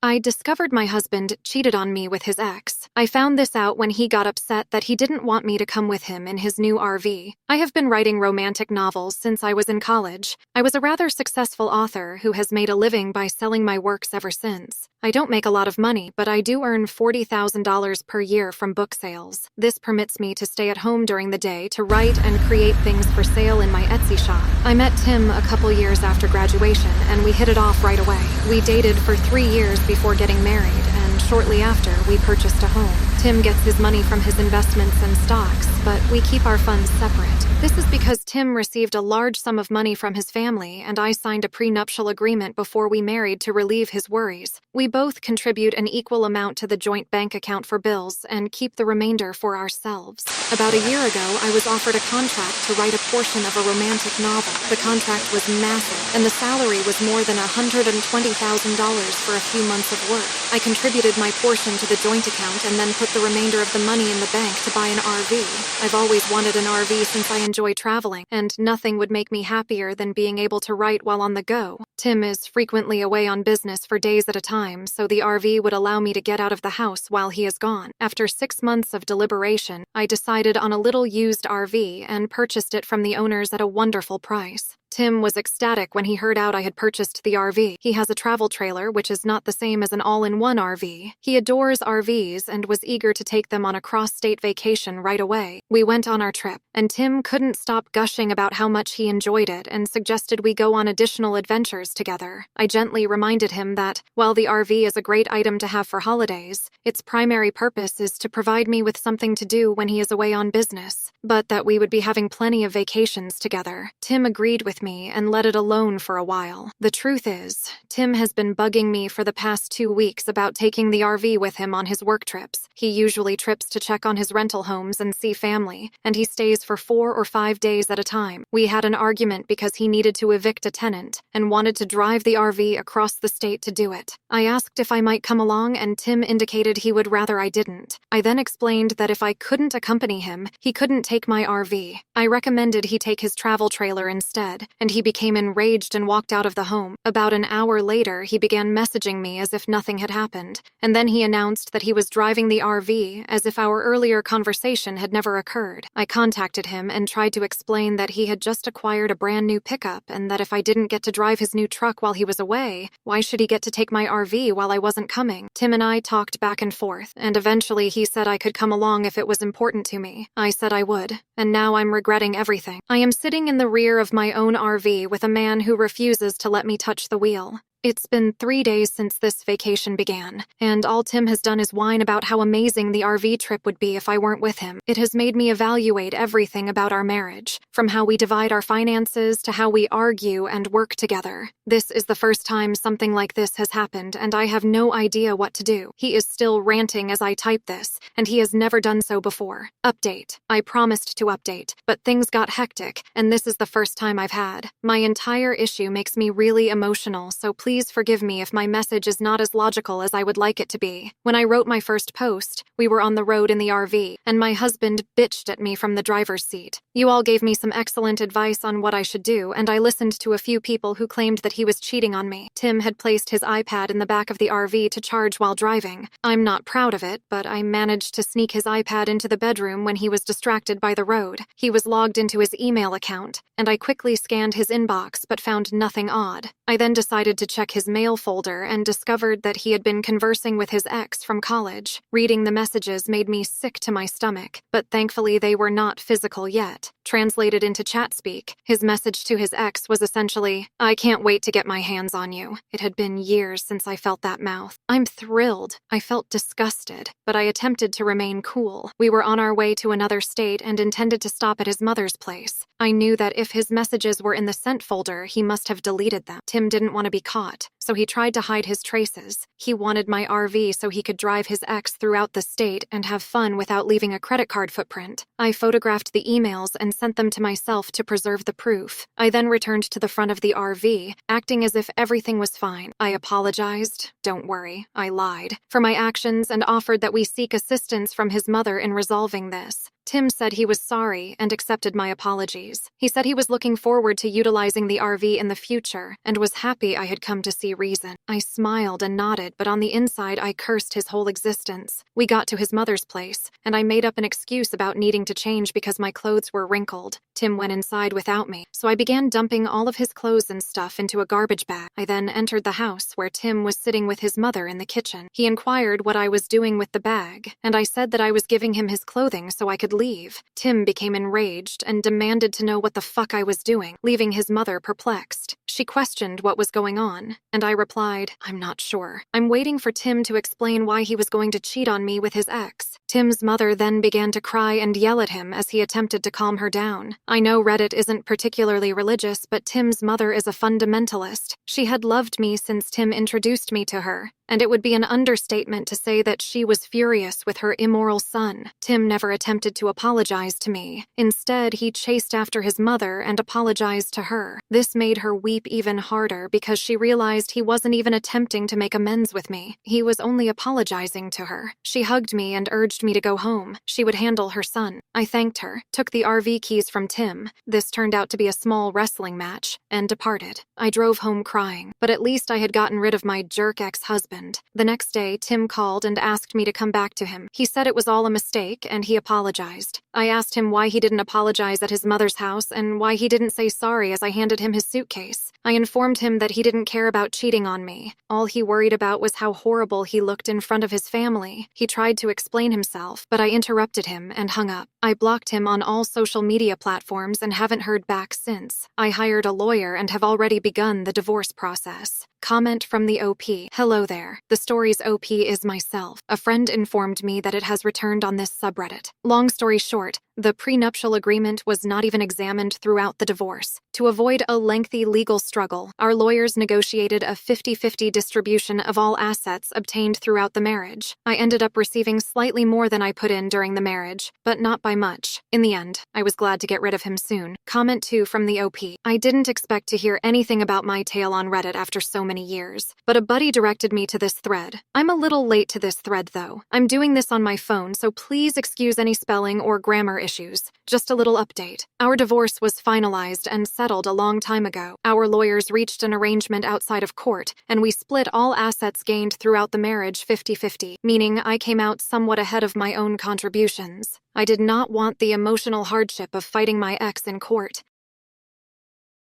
I discovered my husband cheated on me with his ex. I found this out when he got upset that he didn't want me to come with him in his new RV. I have been writing romantic novels since I was in college. I was a rather successful author who has made a living by selling my works ever since. I don't make a lot of money, but I do earn $40,000 per year from book sales. This permits me to stay at home during the day to write and create things for sale in my Etsy shop. I met Tim a couple years after graduation, and we hit it off right away. We dated for 3 years before getting married, and shortly after, we purchased a home. Tim gets his money from his investments and stocks, but we keep our funds separate. This is because Tim received a large sum of money from his family, and I signed a prenuptial agreement before we married to relieve his worries. We both contribute an equal amount to the joint bank account for bills and keep the remainder for ourselves. About a year ago, I was offered a contract to write a portion of a romantic novel. The contract was massive, and the salary was more than $120,000 for a few months of work. I contributed my portion to the joint account and then put the remainder of the money in the bank to buy an RV. I've always wanted an RV since I enjoy traveling, and nothing would make me happier than being able to write while on the go. Tim is frequently away on business for days at a time, so the RV would allow me to get out of the house while he is gone. After 6 months of deliberation, I decided on a little used RV and purchased it from the owners at a wonderful price. Tim was ecstatic when he heard out I had purchased the RV. He has a travel trailer, which is not the same as an all-in-one RV. He adores RVs and was eager to take them on a cross-state vacation right away. We went on our trip, and Tim couldn't stop gushing about how much he enjoyed it and suggested we go on additional adventures together. I gently reminded him that, while the RV is a great item to have for holidays, its primary purpose is to provide me with something to do when he is away on business, but that we would be having plenty of vacations together. Tim agreed with me and let it alone for a while. The truth is, Tim has been bugging me for the past 2 weeks about taking the RV with him on his work trips. He usually trips to check on his rental homes and see family, and he stays for 4 or 5 days at a time. We had an argument because he needed to evict a tenant and wanted to drive the RV across the state to do it. I asked if I might come along, and Tim indicated he would rather I didn't. I then explained that if I couldn't accompany him, he couldn't take my RV. I recommended he take his travel trailer instead, and he became enraged and walked out of the home. About an hour later, he began messaging me as if nothing had happened, and then he announced that he was driving the RV as if our earlier conversation had never occurred. I contacted him and tried to explain that he had just acquired a brand new pickup and that if I didn't get to drive his new truck while he was away, why should he get to take my RV while I wasn't coming? Tim and I talked back and forth, and eventually he said I could come along if it was important to me. I said I would, and now I'm regretting everything. I am sitting in the rear of my own RV with a man who refuses to let me touch the wheel. It's been 3 days since this vacation began, and all Tim has done is whine about how amazing the RV trip would be if I weren't with him. It has made me evaluate everything about our marriage, from how we divide our finances to how we argue and work together. This is the first time something like this has happened, and I have no idea what to do. He is still ranting as I type this, and he has never done so before. Update. I promised to update, but things got hectic, and this is the first time I've had. My entire issue makes me really emotional, so please forgive me if my message is not as logical as I would like it to be. When I wrote my first post, we were on the road in the RV, and my husband bitched at me from the driver's seat. You all gave me some excellent advice on what I should do, and I listened to a few people who claimed that he was cheating on me. Tim had placed his iPad in the back of the RV to charge while driving. I'm not proud of it, but I managed to sneak his iPad into the bedroom when he was distracted by the road. He was logged into his email account, and I quickly scanned his inbox but found nothing odd. I then decided to check his mail folder and discovered that he had been conversing with his ex from college. Reading the messages made me sick to my stomach, but thankfully they were not physical yet. Translated into chat speak, his message to his ex was essentially, "I can't wait to get my hands on you." It had been years since I felt that mouth. I'm thrilled. I felt disgusted, but I attempted to remain cool. We were on our way to another state and intended to stop at his mother's place. I knew that if his messages were in the sent folder, he must have deleted them. Tim didn't want to be caught, so he tried to hide his traces. He wanted my RV so he could drive his ex throughout the state and have fun without leaving a credit card footprint. I photographed the emails and sent them to myself to preserve the proof. I then returned to the front of the RV, acting as if everything was fine. I apologized. Don't worry, I lied for my actions and offered that we seek assistance from his mother in resolving this. Tim said he was sorry and accepted my apologies. He said he was looking forward to utilizing the RV in the future and was happy I had come to see reason. I smiled and nodded, but on the inside I cursed his whole existence. We got to his mother's place, and I made up an excuse about needing to change because my clothes were wrinkled. Tim went inside without me, so I began dumping all of his clothes and stuff into a garbage bag. I then entered the house where Tim was sitting with his mother in the kitchen. He inquired what I was doing with the bag, and I said that I was giving him his clothing so I could leave. Tim became enraged and demanded to know what the fuck I was doing, leaving his mother perplexed. She questioned what was going on, and I replied, "I'm not sure. I'm waiting for Tim to explain why he was going to cheat on me with his ex." Tim's mother then began to cry and yell at him as he attempted to calm her down. I know Reddit isn't particularly religious, but Tim's mother is a fundamentalist. She had loved me since Tim introduced me to her, and it would be an understatement to say that she was furious with her immoral son. Tim never attempted to apologize to me. Instead, he chased after his mother and apologized to her. This made her weep even harder because she realized he wasn't even attempting to make amends with me. He was only apologizing to her. She hugged me and urged me to go home. She would handle her son. I thanked her, took the RV keys from Tim. This turned out to be a small wrestling match, and departed. I drove home crying, but at least I had gotten rid of my jerk ex-husband. The next day, Tim called and asked me to come back to him. He said it was all a mistake, and he apologized. I asked him why he didn't apologize at his mother's house and why he didn't say sorry as I handed him his suitcase. I informed him that he didn't care about cheating on me. All he worried about was how horrible he looked in front of his family. He tried to explain himself, but I interrupted him and hung up. I blocked him on all social media platforms and haven't heard back since. I hired a lawyer and have already begun the divorce process. Comment from the OP. Hello there. The story's OP is myself. A friend informed me that it has returned on this subreddit. Long story short, the prenuptial agreement was not even examined throughout the divorce. To avoid a lengthy legal struggle, our lawyers negotiated a 50-50 distribution of all assets obtained throughout the marriage. I ended up receiving slightly more than I put in during the marriage, but not by much. In the end, I was glad to get rid of him soon. Comment 2 from the OP. I didn't expect to hear anything about my tale on Reddit after so many years, but a buddy directed me to this thread. I'm a little late to this thread though. I'm doing this on my phone, so please excuse any spelling or grammar issues. Just a little update. Our divorce was finalized and settled a long time ago. Our lawyers reached an arrangement outside of court, and we split all assets gained throughout the marriage 50-50, meaning I came out somewhat ahead of my own contributions. I did not want the emotional hardship of fighting my ex in court.